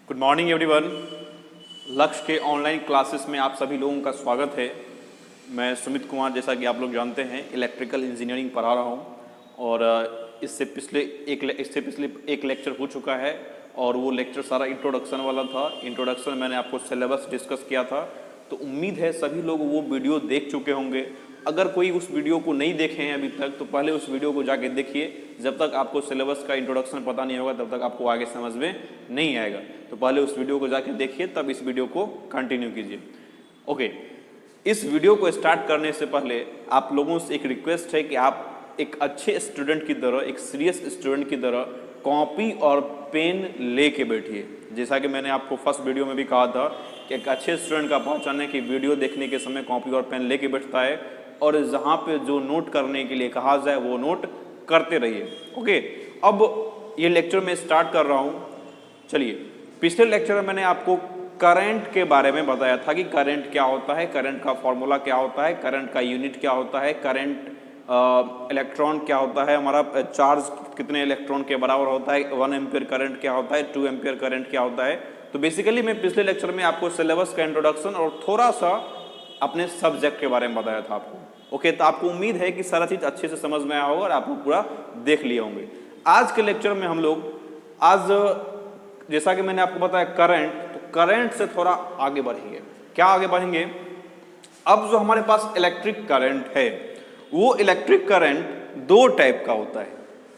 Good morning everyone. लक्ष्य के online classes में आप सभी लोगों का स्वागत है। मैं सुमित कुमार, जैसा कि आप लोग जानते हैं, इलेक्ट्रिकल इंजीनियरिंग पढ़ा रहा हूं और इससे पिछले एक लेक्चर हो चुका है और वो लेक्चर सारा इंट्रोडक्शन वाला था। इंट्रोडक्शन मैंने आपको सिलेबस डिस्कस किया था, तो उम्मीद है सभी लोग वो वीडियो देख चुके होंगे। अगर कोई उस वीडियो को नहीं देखे हैं अभी तक, तो पहले उस वीडियो को जाके देखिए। जब तक आपको सिलेबस का इंट्रोडक्शन पता नहीं होगा तब तक आपको आगे समझ में नहीं आएगा। तो पहले उस वीडियो को जाके देखिए, तब इस वीडियो को कंटिन्यू कीजिए। ओके, इस वीडियो को स्टार्ट करने से पहले आप लोगों से एक रिक्वेस्ट है कि आप एक अच्छे स्टूडेंट की तरह, एक सीरियस स्टूडेंट की तरह कॉपी और पेन लेके बैठिए। जैसा कि मैंने आपको फर्स्ट वीडियो में भी कहा था कि एक अच्छे स्टूडेंट का पहचान है कि वीडियो देखने के समय कॉपी और पेन लेके बैठता है और जहाँ पे जो नोट करने के लिए कहा जाए वो नोट करते रहिए। ओके, अब ये लेक्चर मैं स्टार्ट कर रहा हूँ। चलिए, पिछले लेक्चर में मैंने आपको करंट के बारे में बताया था कि करंट क्या होता है, करंट का फॉर्मूला क्या होता है, करंट का यूनिट क्या होता है, करंट इलेक्ट्रॉन क्या होता है, हमारा चार्ज कितने इलेक्ट्रॉन के बराबर होता है, 1 एम्पियर करंट क्या होता है, 2 एम्पियर करंट क्या होता है। तो बेसिकली मैं पिछले लेक्चर में आपको सिलेबस का इंट्रोडक्शन और थोड़ा सा अपने सब्जेक्ट के बारे में बताया था आपको। ओके, तो आपको उम्मीद है कि सारा चीज अच्छे से समझ में आया होगा और आप लोग पूरा देख लिए होंगे। आज के लेक्चर में हम लोग जैसा कि मैंने आपको बताया करंट, तो करंट से थोड़ा आगे बढ़ेंगे। क्या आगे बढ़ेंगे? अब जो हमारे पास इलेक्ट्रिक करंट है, वो इलेक्ट्रिक करंट दो टाइप का होता है।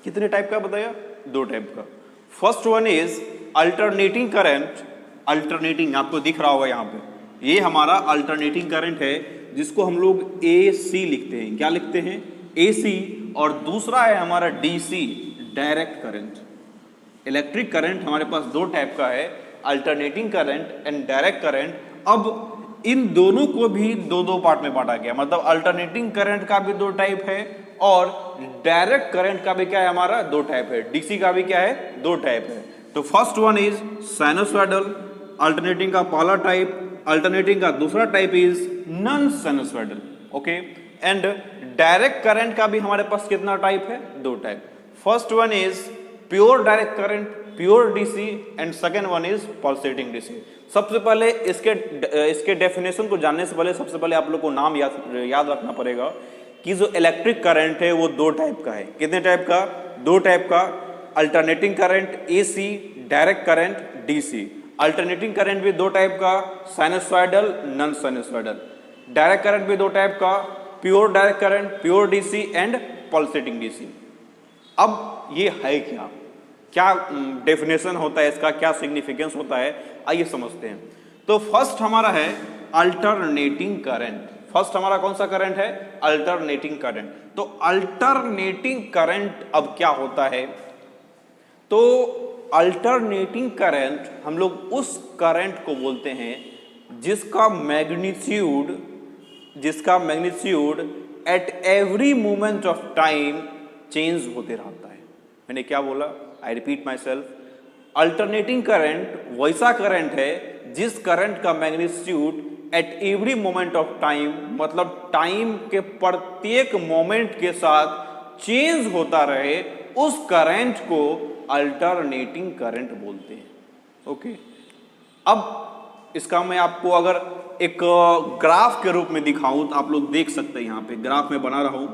कितने टाइप का बताया? दो टाइप का। First one is alternating current. Alternating आपको दिख रहा होगा यहाँ पे, ये हमारा अल्टरनेटिंग करंट है जिसको हम लोग AC लिखते हैं। क्या लिखते हैं? AC। और दूसरा है हमारा DC, direct current. Electric current हमारे पास दो टाइप का है, alternating current and direct current. अब इन दोनों को भी दो दो पार्ट में बांटा गया, मतलब अल्टरनेटिंग करंट का भी दो टाइप है और डायरेक्ट करंट का भी क्या है, हमारा दो टाइप है। DC का भी क्या है, दो टाइप है। तो first one is sinusoidal, alternating का पहला टाइप। अल्टरनेटिंग का दूसरा type is non sinusoidal. Okay, and direct current का भी हमारे पास कितना टाइप है? दो type. First one is pure direct current, pure DC, and second one is pulsating DC। सबसे पहले इसके डेफिनेशन को जानने से पहले सबसे पहले आप लोग को नाम याद रखना पड़ेगा कि जो इलेक्ट्रिक करंट है वो दो टाइप का है। कितने टाइप का? दो टाइप का। Alternating current AC, direct current DC। Alternating current भी दो टाइप का, sinusoidal, non sinusoidal. Direct current भी दो टाइप का, pure direct current, pure DC and pulsating DC। अब ये है क्या, क्या डेफिनेशन होता है इसका, क्या सिग्निफिकेंस होता है, आइए समझते हैं। तो फर्स्ट हमारा है अल्टरनेटिंग करंट। फर्स्ट हमारा कौन सा करंट है? Alternating current. तो अल्टरनेटिंग करंट अब क्या होता है? तो अल्टरनेटिंग करंट हम लोग उस करंट को बोलते हैं जिसका magnitude eight every moment of time change होते रहता है। मैंने क्या बोला? I repeat my self. Alternating current वैसा करंट है जिस करंट का magnitude eight every moment of time, मतलब टाइम के प्रत्येक मोमेंट के साथ चेंज होता रहे, उस करंट को अल्टरनेटिंग करंट बोलते हैं। ओके, अब इसका मैं आपको अगर एक ग्राफ के रूप में दिखाऊं तो आप लोग देख सकते हैं। यहाँ पे ग्राफ में बना रहा हूं।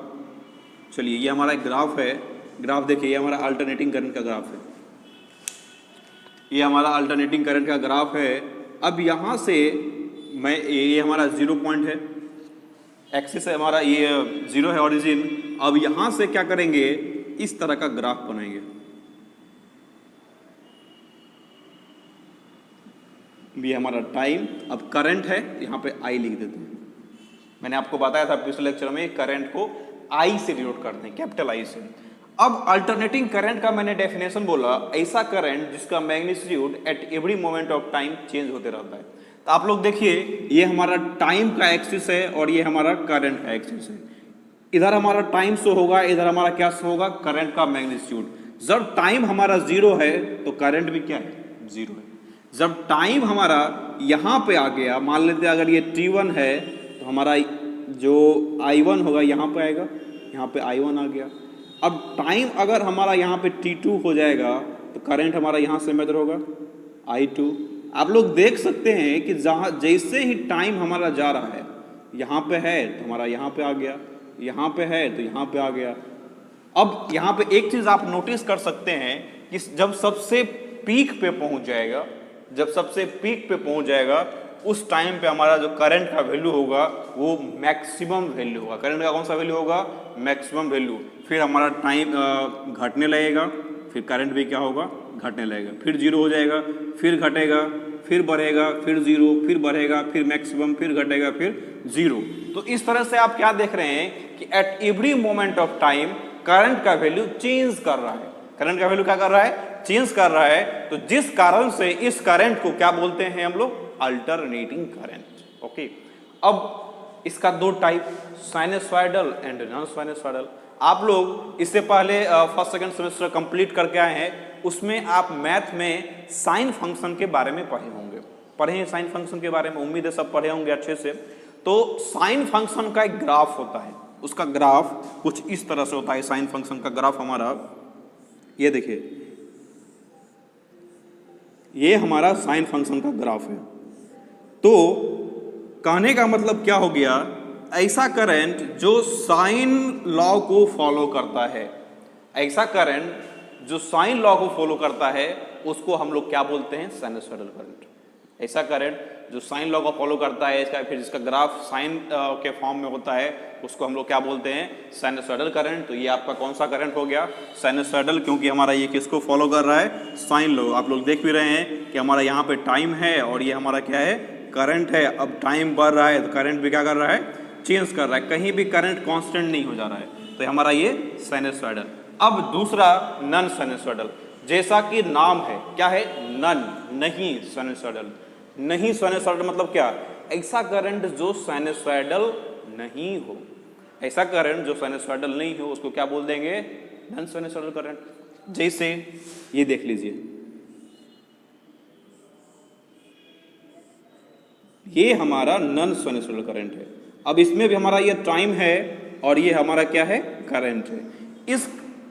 चलिए, ये हमारा एक ग्राफ है। ग्राफ देखिए, ये हमारा अल्टरनेटिंग करंट का ग्राफ है। ये हमारा अल्टरनेटिंग करंट का ग्राफ है। अब यहां से ये हमारा 0 पॉइंट है, एक्सिस है हमारा, ये 0 है ओरिजिन। अब यहां से क्या करेंगे, इस तरह का ग्राफ बनाएंगे। ये हमारा टाइम, अब करंट है, यहां पे I लिख देते हैं। मैंने आपको बताया था पिछले लेक्चर में, करंट को I से डिनोट करते हैं, कैपिटल I से। अब अल्टरनेटिंग करंट का मैंने डेफिनेशन बोला, ऐसा करंट जिसका magnitude eight every moment of time change होते रहता है। तो आप लोग देखिए, ये हमारा टाइम का एक्सिस है और ये हमारा करंट का एक्सिस है। इधर हमारा टाइम शो होगा, इधर हमारा क्या शो होगा? करंट का मैग्नीट्यूड। जब टाइम हमारा 0 है तो करंट भी क्या है? 0 है। जब टाइम हमारा यहां पे आ गया, मान लेते हैं अगर ये T1 है तो हमारा जो I1 होगा यहां पे आएगा, यहां पे I1 आ गया। अब टाइम अगर हमारा यहाँ पे T2 हो जाएगा तो करंट हमारा यहाँ से मेजर होगा, I2। आप लोग देख सकते हैं कि जहाँ जैसे ही टाइम हमारा जा रहा है, यहाँ पे है तो हमारा यहाँ पे आ गया, यहाँ पे है तो यहाँ पे आ गया। अब यहाँ पे एक चीज आप नोटिस कर सकते हैं कि जब सबसे पीक पे पहुंच जाएगा, जब सबसे पीक पे पहुंच जाएगा उस टाइम पे हमारा जो करंट का वैल्यू होगा वो मैक्सिमम वैल्यू होगा। करंट का कौन सा वैल्यू होगा? Maximum value. फिर हमारा टाइम घटने लगेगा, फिर करंट भी क्या होगा? घटने लगेगा, फिर जीरो हो जाएगा, फिर घटेगा, फिर बढ़ेगा, फिर जीरो, फिर बढ़ेगा, फिर मैक्सिमम, फिर घटेगा, फिर जीरो। तो इस तरह से आप क्या देख रहे हैं कि eight every moment of time current का वैल्यू चेंज कर रहा है। करंट का वैल्यू क्या कर रहा है? चेंज कर रहा है। तो जिस कारण से इस करंट को क्या बोलते हैं हम लोग? Alternating current. ओके, अब इसका दो type, sinusoidal and non sinusoidal. आप लोग इससे पहले फर्स्ट सेकंड सेमेस्टर कंप्लीट करके आए हैं, उसमें आप मैथ में साइन फंक्शन के बारे में पढ़े हैं साइन फंक्शन के बारे में, उम्मीद है सब पढ़े होंगे अच्छे से। तो साइन फंक्शन का एक ग्राफ होता है, उसका ग्राफ कुछ इस तरह से होता है। साइन फंक्शन का ग्राफ हमारा ये देखिए, ये हमारा साइन फंक्शन का ग्राफ है। तो कहने का मतलब क्या हो गया? ऐसा करंट जो साइन लॉ को फॉलो करता है, ऐसा करंट जो साइन लॉ को फॉलो करता है उसको हम लोग क्या बोलते हैं? Sinusoidal current. ऐसा करंट जो साइन लॉ को फॉलो करता है, इसका फिर जिसका ग्राफ साइन के फॉर्म में होता है, उसको हम लोग क्या बोलते हैं? Sinusoidal current. तो ये आपका कौन सा करंट हो गया? साइनसॉइडल, क्योंकि हमारा ये किसको फॉलो कर रहा है? Sine law. आप लोग देख भी रहे हैं कि हमारा यहाँ पे टाइम है और ये हमारा क्या है? करंट है। अब टाइम बढ़ रहा है तो करंट भी क्या कर रहा है? चेंज कर रहा है, कहीं भी करंट कांस्टेंट नहीं हो जा रहा है। तो हमारा ये साइनसॉइडल। अब दूसरा नॉन साइनसॉइडल, जैसा कि नाम है, क्या है? नन, नहीं साइनसॉइडल। नहीं साइनसॉइडल मतलब क्या? ऐसा करंट जो साइनसॉइडल नहीं हो। ऐसा करंट जो साइनसॉइडल नहीं हो उसको क्या बोल देंगे? Non sinusoidal current. जैसे ये देख लीजिए, ये हमारा नॉन साइनसॉइडल करंट है। अब इसमें भी हमारा ये टाइम है और ये हमारा क्या है? करंट है।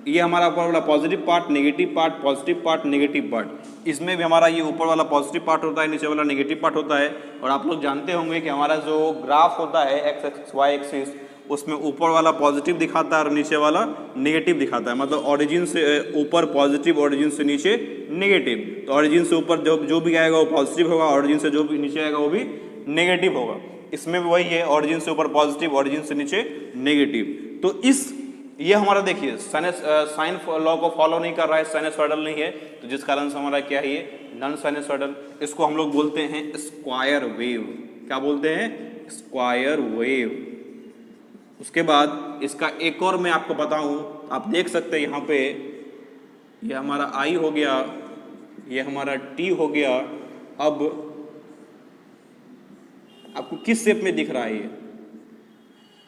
ये हमारा ऊपर वाला positive part, negative part, positive part, negative part. इसमें भी हमारा ये ऊपर वाला पॉजिटिव पार्ट होता है, नीचे वाला नेगेटिव पार्ट होता है। और आप लोग जानते होंगे कि हमारा जो ग्राफ होता है एक्स एक्सिस वाई एक्सिस, उसमें ऊपर वाला पॉजिटिव दिखाता है और नीचे वाला नेगेटिव दिखाता है। मतलब ऑरिजिन से ऊपर पॉजिटिव, ऑरिजिन से नीचे नेगेटिव। तो ऑरिजिन से ऊपर जो भी आएगा वो पॉजिटिव होगा, ऑरिजिन से जो भी नीचे आएगा वो भी नेगेटिव होगा। इसमें भी वही है, ऑरिजिन से ऊपर पॉजिटिव, ऑरिजिन से नीचे नेगेटिव। तो ये हमारा देखिए साइन लॉ को फॉलो नहीं कर रहा है, साइनसॉइडल नहीं है, तो जिस कारण से हमारा क्या है? ये नॉन साइनसॉइडल। इसको हम लोग बोलते हैं स्क्वायर वेव। क्या बोलते हैं? Square wave. उसके बाद इसका एक और मैं आपको बताऊं, आप देख सकते हैं यहाँ पे, ये हमारा आई हो गया, ये हमारा टी हो गया। अब आपको किस शेप में दिख रहा है? ये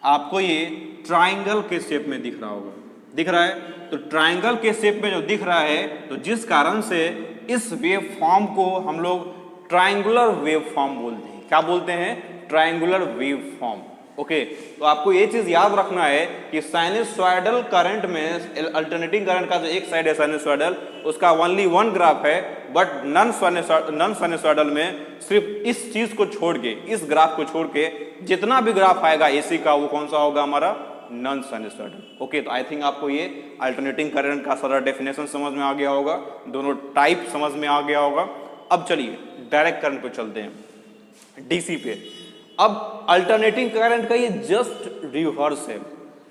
आपको ये ट्राइंगल के शेप में दिख रहा होगा, दिख रहा है। तो ट्राइंगल के शेप में जो दिख रहा है, तो जिस कारण से इस वेव फॉर्म को हम लोग ट्राइंगुलर वेव फॉर्म बोलते हैं। क्या बोलते हैं? Triangular wave form. ओके, तो आपको ये चीज याद रखना है कि साइनसॉइडल करंट में अल्टरनेटिंग करंट का जो एक साइड है साइनसॉइडल, उसका ओनली वन ग्राफ है। बट नॉन साइनसॉइडल में सिर्फ इस चीज को छोड़ के, इस ग्राफ को छोड़ के जितना भी ग्राफ आएगा एसी का, वो कौन सा होगा? हमारा नॉन साइनसॉइडल। ओके, तो आई थिंक आपको ये अल्टरनेटिंग करंट का सारा डेफिनेशन समझ में आ गया होगा, दोनों टाइप समझ में आ गया होगा। अब चलिए डायरेक्ट करंट पे चलते हैं, डीसी पे। अब अल्टरनेटिंग करंट का ये जस्ट रिवर्स है।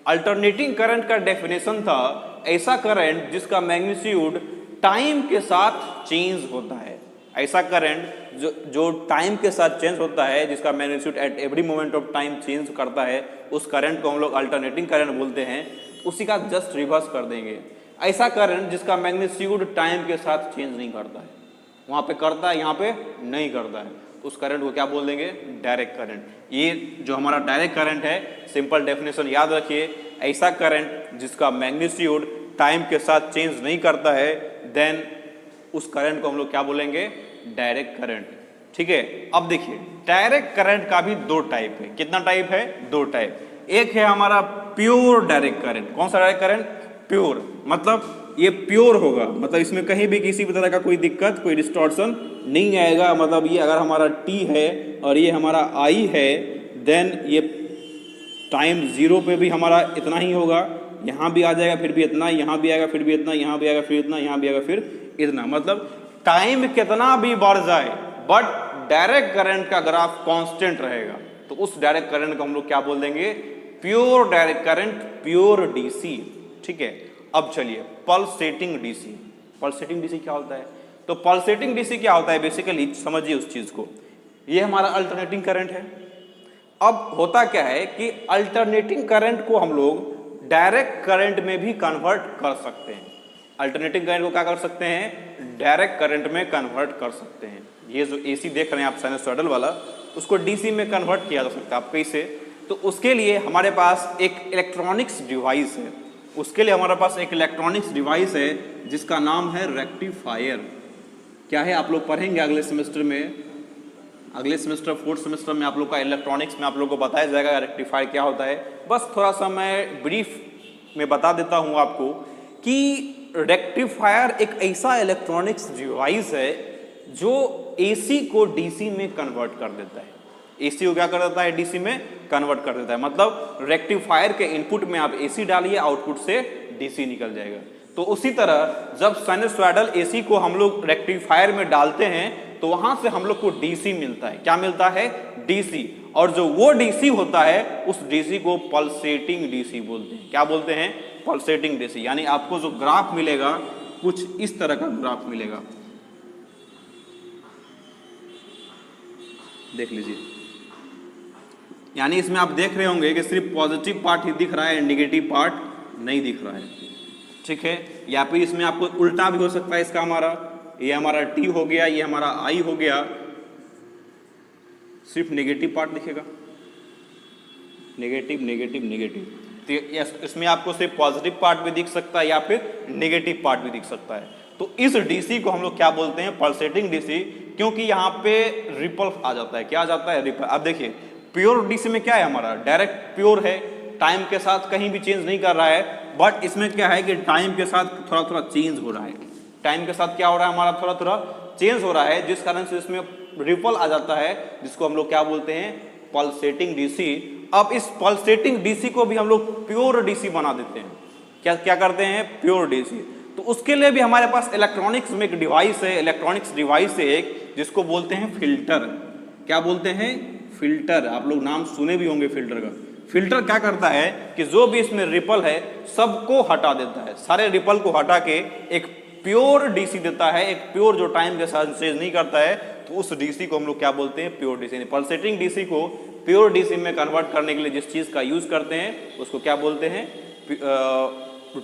अल्टरनेटिंग करंट का डेफिनेशन था ऐसा करंट जिसका मैग्नीट्यूड टाइम के साथ चेंज होता है। ऐसा करंट जो टाइम के साथ चेंज होता है, जिसका magnitude eight every moment of time change करता है, उस करंट को हम लोग अल्टरनेटिंग करंट बोलते हैं। उसी का जस्ट रिवर्स कर देंगे, ऐसा करंट जिसका मैग्नीट्यूड टाइम के साथ चेंज नहीं करता है। वहां पे करता है, यहाँ पे नहीं करता है, उस करंट को क्या बोल देंगे? Direct current. ये जो हमारा डायरेक्ट करंट है, सिंपल डेफिनेशन याद रखिए, ऐसा करंट जिसका मैग्नीट्यूड टाइम के साथ चेंज नहीं करता है, देन उस करंट को हम लोग क्या बोलेंगे? Direct current. ठीक है, अब देखिए डायरेक्ट करंट का भी दो टाइप है। कितना टाइप है? दो टाइप। एक है हमारा प्योर डायरेक्ट करंट। कौन सा डायरेक्ट करंट? प्योर, मतलब ये प्योर होगा, मतलब इसमें कहीं भी किसी भी तरह का कोई दिक्कत, कोई डिस्टॉर्शन नहीं आएगा। मतलब ये अगर हमारा t है और ये हमारा i है, देन ये टाइम 0 पे भी हमारा इतना ही होगा, यहाँ भी आ जाएगा फिर भी इतना, यहाँ भी आएगा फिर भी इतना, यहाँ भी आएगा फिर इतना, यहाँ भी आएगा फिर इतना। मतलब टाइम कितना भी बढ़ जाए बट डायरेक्ट करंट का ग्राफ कांस्टेंट रहेगा, तो उस डायरेक्ट करंट को हम लोग क्या बोल देंगे, pure direct current, pure DC. ठीक है, अब चलिए पल्सेटिंग डीसी। पल्सेटिंग डीसी क्या होता है? तो पल्सेटिंग डीसी क्या होता है, बेसिकली समझिए उस चीज को। ये हमारा अल्टरनेटिंग करंट है। अब होता क्या है कि अल्टरनेटिंग करंट को हम लोग डायरेक्ट करंट में भी कन्वर्ट कर सकते हैं। अल्टरनेटिंग करंट को क्या कर सकते हैं, डायरेक्ट करंट में कन्वर्ट कर सकते हैं। ये जो एसी देख रहे हैं आप साइनसॉइडल वाला, उसको डीसी में कन्वर्ट किया जा सकता है। आप कैसे? तो उसके लिए हमारे पास एक इलेक्ट्रॉनिक्स डिवाइस है, उसके लिए हमारे पास एक इलेक्ट्रॉनिक्स डिवाइस है जिसका नाम है रेक्टिफायर। क्या है, आप लोग पढ़ेंगे अगले सेमेस्टर में, अगले सेमेस्टर 4th सेमेस्टर में आप लोग का इलेक्ट्रॉनिक्स में आप लोग को बताया जाएगा रेक्टिफायर क्या होता है। बस थोड़ा सा मैं ब्रीफ में बता देता हूँ आपको कि रेक्टिफायर एक ऐसा इलेक्ट्रॉनिक्स डिवाइस है जो एसी को डीसी में कन्वर्ट कर देता है। एसी को क्या कर देता है, डीसी में कन्वर्ट कर देता है। मतलब रेक्टिफायर के इनपुट में आप एसी डालिए, आउटपुट से डीसी निकल जाएगा। तो उसी तरह जब साइनसॉइडल एसी को हम लोग रेक्टिफायर में डालते हैं तो वहां से हम लोग को डीसी मिलता है। क्या मिलता है, डीसी। और जो वो डीसी होता है उस डीसी को पल्सेटिंग डीसी बोलते हैं। क्या बोलते हैं, पल्सेटिंग डीसी। यानी आपको जो ग्राफ मिलेगा कुछ इस तरह का ग्राफ मिलेगा, देख लीजिए। यानी इसमें आप देख रहे होंगे कि सिर्फ पॉजिटिव पार्ट ही दिख रहा है, नेगेटिव पार्ट नहीं दिख रहा है। ठीक है, या फिर इसमें आपको उल्टा भी हो सकता है इसका, हमारा ये हमारा टी हो गया, ये हमारा आई हो गया, सिर्फ नेगेटिव पार्ट दिखेगा, नेगेटिव नेगेटिव नेगेटिव। तो इसमें आपको सिर्फ पॉजिटिव पार्ट भी दिख सकता है या फिर नेगेटिव पार्ट भी दिख सकता है। तो इस डीसी को हम लोग क्या बोलते हैं, पल्सेटिंग डीसी, क्योंकि यहाँ पे रिपल आ जाता है। क्या आ जाता है, रिपल। अब देखिए प्योर डीसी में क्या है, हमारा डायरेक्ट प्योर है, टाइम के साथ कहीं भी चेंज नहीं कर रहा है। बट इसमें क्या है कि टाइम के साथ थोड़ा थोड़ा चेंज हो रहा है। टाइम के साथ क्या हो रहा है, हमारा थोड़ा थोड़ा चेंज हो रहा है, जिस कारण से इसमें रिपल आ जाता है, जिसको हम लोग क्या बोलते हैं, पल्सेटिंग डीसी। अब इस पल्सेटिंग डीसी को भी हम लोग प्योर डीसी बना देते हैं। क्या क्या करते हैं, प्योर डीसी। तो उसके लिए भी हमारे पास इलेक्ट्रॉनिक्स में एक डिवाइस है, इलेक्ट्रॉनिक्स डिवाइस है एक, जिसको बोलते हैं फिल्टर। क्या बोलते हैं, फिल्टर। आप लोग नाम सुने भी होंगे फिल्टर का। फिल्टर क्या करता है कि जो भी इसमें रिपल है सबको हटा देता है, सारे रिपल को हटा के एक प्योर डीसी देता है, एक प्योर जो टाइम के साथ चेंज नहीं करता है। तो उस डीसी को हम लोग क्या बोलते हैं, प्योर डीसी। पल्सेटिंग डीसी को प्योर डीसी में कन्वर्ट करने के लिए जिस चीज का यूज करते हैं उसको क्या बोलते हैं,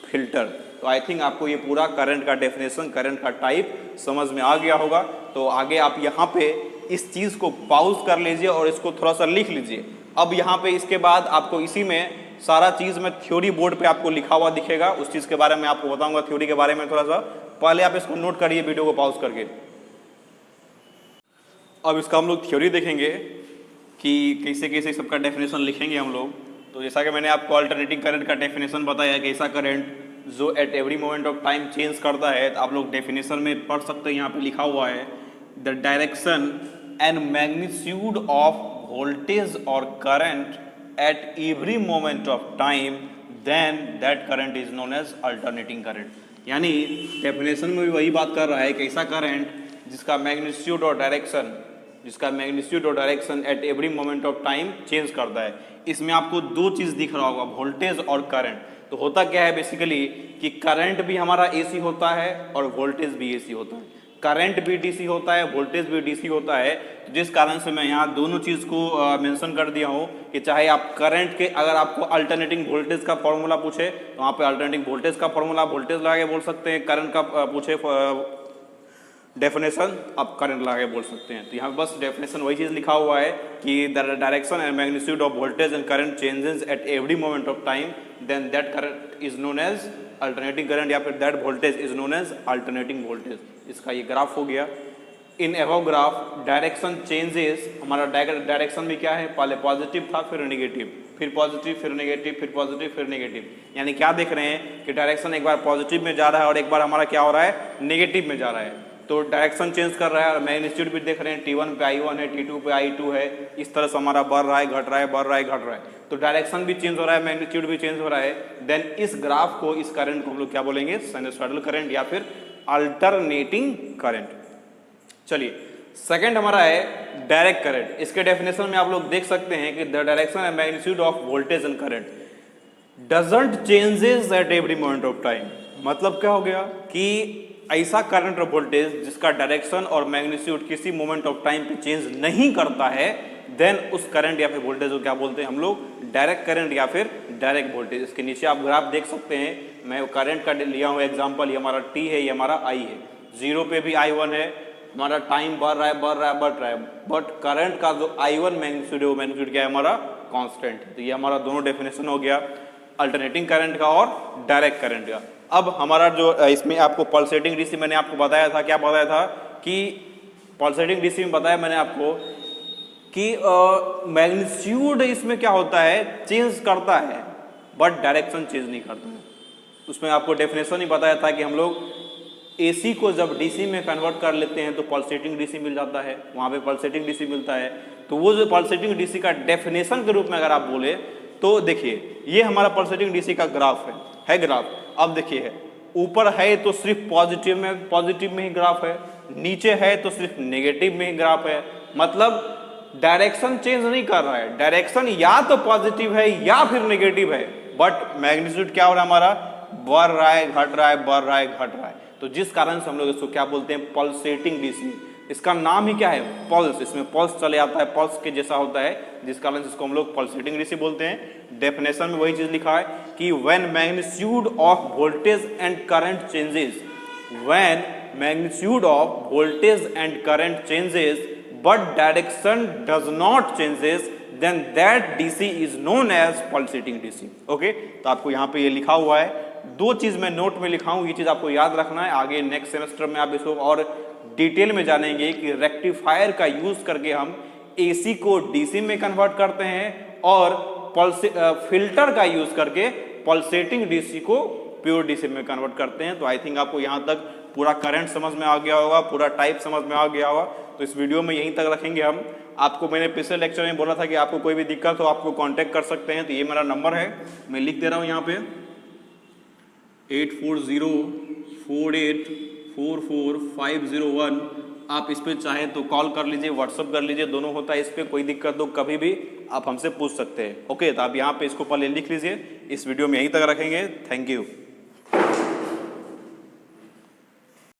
फिल्टर। तो आई थिंक आपको ये पूरा करंट का डेफिनेशन, करंट का टाइप समझ में आ गया होगा। तो आगे आप यहाँ पे इस चीज को पॉज कर लीजिए और इसको थोड़ा सा लिख लीजिए। अब यहाँ पे इसके बाद आपको इसी में सारा चीज में थ्योरी बोर्ड पे आपको लिखा हुआ दिखेगा, उस चीज के बारे में आपको बताऊंगा, थ्योरी के बारे में थोड़ा सा। पहले आप इसको नोट करिए वीडियो को पॉज करके। अब इसका हम लोग थ्योरी देखेंगे कि कैसे कैसे सबका डेफिनेशन लिखेंगे हम लोग। तो जैसा कि मैंने आपको अल्टरनेटिंग करंट का डेफिनेशन बताया कि ऐसा करंट जो eight every moment of time change करता है। तो आप लोग डेफिनेशन में पढ़ सकते हैं, यहाँ पे लिखा हुआ है the direction and magnitude of voltage और current at every moment of time, then that current is known as alternating current। यानी डेफिनेशन में भी वही बात कर रहा है कि ऐसा करंट जिसका मैग्नीट्यूड और direction, eight every moment of time change करता है। इसमें आपको दो चीज दिख रहा होगा, वोल्टेज और करंट। तो होता क्या है बेसिकली कि करंट भी हमारा एसी होता है और वोल्टेज भी एसी होता है। करंट भी डीसी होता है, वोल्टेज भी डीसी होता है, जिस कारण से मैं यहाँ दोनों चीज को मेंशन कर दिया हूँ कि चाहे आप करंट के, अगर आपको अल्टरनेटिंग वोल्टेज का फॉर्मूला पूछे तो वहाँ पे अल्टरनेटिंग वोल्टेज का फॉर्मूला वोल्टेज लगा के बोल सकते हैं, करंट का पूछे डेफिनेशन आप करंट लगा के बोल सकते हैं। तो यहाँ बस डेफिनेशन वही चीज लिखा हुआ है कि the direction and magnitude of voltage and current changes at every moment of time, then that current is known as alternating current, या फिर that voltage is known as alternating voltage. इसका ये ग्राफ हो गया। In above graph direction changes, हमारा direction भी क्या है, पहले पॉजिटिव था फिर नेगेटिव, फिर पॉजिटिव फिर नेगेटिव, फिर पॉजिटिव फिर नेगेटिव, यानी क्या देख रहे हैं कि डायरेक्शन एक बार पॉजिटिव में जा रहा है और एक बार हमारा क्या हो रहा है, नेगेटिव में जा रहा है। तो डायरेक्शन चेंज कर रहा है और मैग्नीट्यूड भी देख रहे हैं, T1 पे I1 है, T2 पे I2 है, इस तरह से हमारा बढ़ रहा है घट रहा है, बढ़ रहा है घट रहा है। तो डायरेक्शन भी चेंज हो रहा है, मैग्नीट्यूड भी चेंज हो रहा है। देन इस ग्राफ को, इस करंट को हम लोग क्या बोलेंगे, साइनसॉइडल करंट या फिर अल्टरनेटिंग करंट। चलिए सेकंड हमारा है डायरेक्ट करंट। इसके डेफिनेशन में आप लोग देख सकते हैं कि the direction and magnitude of voltage and current doesn't changes at every moment of time. मतलब क्या हो गया कि ऐसा करंट और वोल्टेज जिसका डायरेक्शन और मैग्नीट्यूड किसी मोमेंट ऑफ टाइम पे चेंज नहीं करता है, देन उस करंट या फिर वोल्टेज को क्या बोलते हैं हम लोग, डायरेक्ट करंट या फिर डायरेक्ट वोल्टेज। इसके नीचे आप ग्राफ देख सकते हैं, मैं करंट का लिया हूँ एग्जांपल, ये हमारा T है, ये हमारा I है, 0 पे भी I1 है, हमारा टाइम बढ़ रहा है बढ़ रहा है बढ़ रहा है, बट करंट का जो I1 मैग्नीट्यूड है वो मैग्नीट्यूड क्या है हमारा, कांस्टेंट है। तो ये हमारा दोनों डेफिनेशन हो गया, अल्टरनेटिंग करंट का और डायरेक्ट करंट का। अब हमारा जो इसमें आपको पल्सेटिंग डीसी मैंने आपको बताया था, क्या बताया था कि पल्सेटिंग डीसी में बताया मैंने आपको कि मैग्नीट्यूड इसमें क्या होता है, चेंज करता है बट डायरेक्शन चेंज नहीं करता है। उसमें आपको डेफिनेशन ही बताया था कि हम लोग AC को जब DC में कन्वर्ट कर लेते हैं तो पल्सेटिंग DC मिल जाता है, वहाँ पे पल्सेटिंग DC मिलता है। तो वो जो पल्सेटिंग DC का डेफिनेशन के रूप में अगर आप बोले तो देखिए ये हमारा पल्सेटिंग DC का ग्राफ है ग्राफ। अब देखिए ऊपर है तो सिर्फ पॉजिटिव में ही ग्राफ है, नीचे है तो सिर्फ नेगेटिव में ही ग्राफ है। मतलब डायरेक्शन चेंज नहीं कर रहा है, डायरेक्शन या तो पॉजिटिव है या फिर नेगेटिव है, बट मैग्नीट्यूड क्या हो रहा है हमारा, बढ़ रहा है घट रहा है, बढ़ रहा है घट रहा है। तो जिस कारण से हम लोग इसको क्या बोलते हैं, पल्सेटिंग डीसी। इसका नाम ही क्या है, पल्स, इसमें पल्स चले आता है, पल्स के जैसा होता है, जिस कारण से इसको हम लोग पल्सेटिंग डीसी बोलते हैं। डेफिनेशन में वही चीज लिखा है कि when magnitude of voltage and current changes, when magnitude of voltage and current changes but direction does not changes, then that DC is known as pulsating DC. Okay, तो आपको यहाँ पे ये लिखा हुआ है, दो चीज मैं नोट में लिखा हूं, ये चीज आपको याद रखना है। आगे नेक्स्ट सेमेस्टर में आप इसको और डिटेल में जानेंगे कि रेक्टिफायर का यूज करके हम AC को DC में कन्वर्ट करते हैं और फिल्टर का यूज करके पल्सेटिंग DC को प्योर DC में कन्वर्ट करते हैं। तो आई थिंक आपको यहाँ तक पूरा करंट समझ में आ गया होगा, पूरा टाइप समझ में आ गया होगा। तो इस वीडियो में यहीं तक रखेंगे हम। आपको मैंने पिछले लेक्चर में बोला था कि आपको कोई भी दिक्कत हो आपको कॉन्टेक्ट कर सकते हैं। तो ये मेरा नंबर है, मैं लिख दे रहा हूँ यहाँ पे 8404844501। आप इस पे चाहे तो कॉल कर लीजिए, व्हाट्सअप कर लीजिए, दोनों होता है। इस पे कोई दिक्कत हो कभी भी आप हमसे पूछ सकते हैं। ओके, तो आप यहाँ पे इसको पहले लिख लीजिए। इस वीडियो में यहीं तक रखेंगे। Thank you.